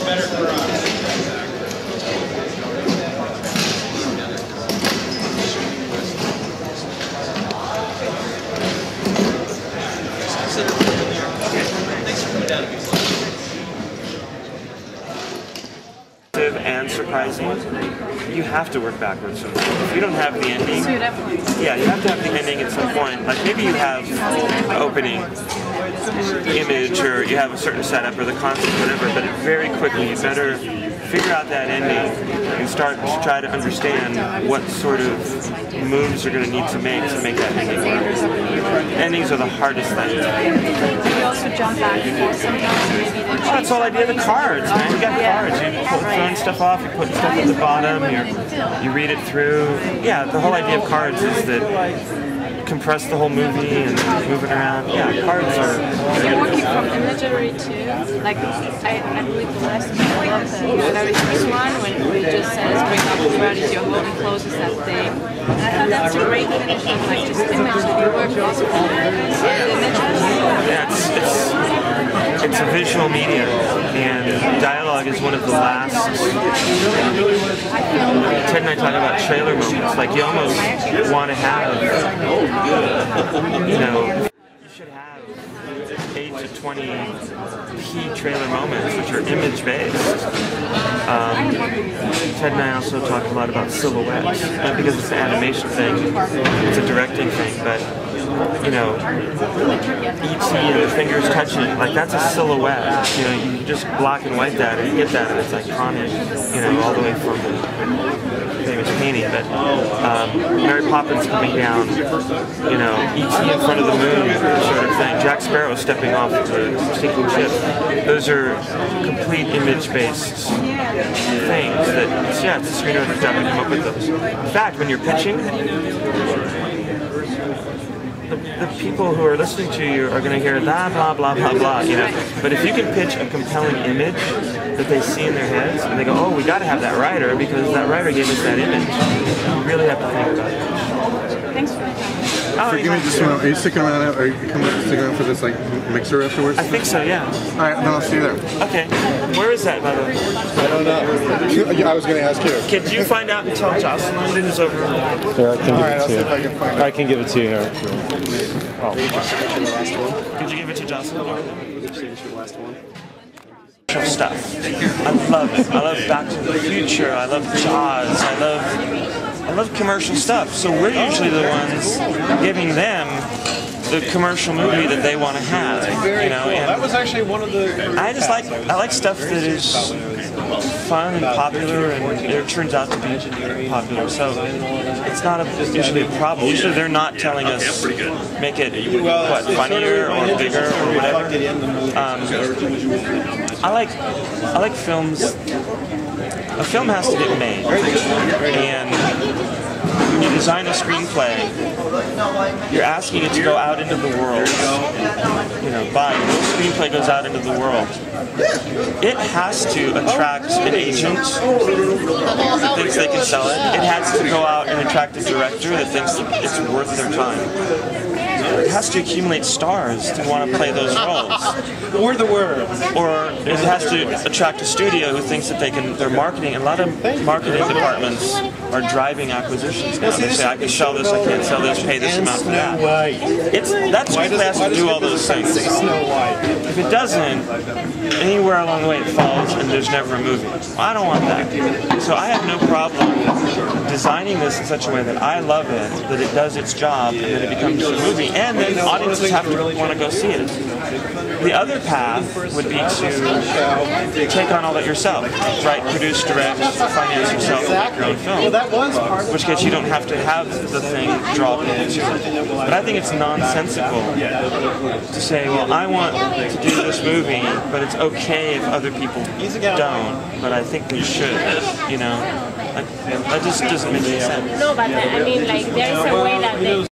better for us. Thanks for coming down. And surprising, you have to work backwards from that. If you don't have the ending, yeah, you have to have the ending at some point. Like maybe you have an opening image or you have a certain setup or the concept, whatever, but very quickly you better figure out that ending and start to try to understand what sort of moves you're going to need to make that ending work. Endings are the hardest thing. You also jump back and forth sometimes, maybe Oh, that's the whole idea of the cards, man. You got cards. You're throwing stuff off, you put stuff at the bottom, you read it through. Yeah, the whole idea of cards is that compress the whole movie and move it around. Yeah, cards are... You're working from imagery too. Like, I believe the last one, I love the very first one, when it just says, bring up the strategy, you're holding close is that thing. And I thought that's a great finish of like just image that you work also on the images. Yeah, it's a visual medium, and dialogue is one of the last. Ted and I talk about trailer moments. Like you almost want to have, you know, you should have 8 to 20 key trailer moments which are image based. Ted and I also talk a lot about silhouettes, not because it's an animation thing, it's a directing thing, but you know, E.T. and the fingers touching, like that's a silhouette. You know, you just black and white that and you get that and it's iconic, you know, all the way from the famous painting. But Mary Poppins coming down, you know, E.T. in front of the moon sort of thing, Jack Sparrow stepping off the sinking ship. Those are complete image-based things that, yeah, it's a screenwriter's job to come up with those. In fact, when you're pitching, the people who are listening to you are going to hear blah, blah, blah, blah, blah, you know. But if you can pitch a compelling image that they see in their heads, and they go, oh, we got to have that writer because that writer gave us that image, you really have to think about it. Thanks for the time. Oh, forgive me just a moment. Are you sticking around? Are you sticking around for this like mixer afterwards? I think so, yeah. All right, then I'll see you there. Okay. Where is that, by the way? I don't know. I was going to ask you. Can you find out and tell Jocelyn it is over? Here, I can give I'll it see to if I you. can find it. I can give it to you here. Did you give it to Jocelyn? Stuff. I love it. I love Back to the Future. I love Jaws. I love commercial stuff. So we're usually the ones giving them the commercial movie that they want to have. You know, and that was actually one of the. I like stuff that is fun and popular, and it turns out to be popular. So it's not usually a problem. Usually they're not telling us make it what funnier or bigger or whatever. I like films. A film has to get made, and when you design a screenplay, you're asking it to go out into the world. You know, the screenplay goes out into the world. It has to attract an agent that thinks they can sell it. It has to go out and attract a director that thinks it's worth their time. It has to accumulate stars to want to play those roles. Or the word. Or it has to attract a studio who thinks that they're marketing. And a lot of marketing departments are driving acquisitions now. They say, I can sell this, I can't sell this, pay this amount for that. That screenplay has to do all those things. If it doesn't, anywhere along the way it falls and there's never a movie. Well, I don't want that. So I have no problem designing this in such a way that I love it, that it does its job, and that it becomes a movie. And then audiences have to want to go see it. The other path would be to take on all that yourself, write, produce, direct, finance yourself, make your own film. In which case you don't have to have the thing draw people to it. But I think it's nonsensical to say, well, I want to do this movie, but it's okay if other people don't. But I think we should, you know. That just doesn't make any sense. No, but I mean, like, there is a way that they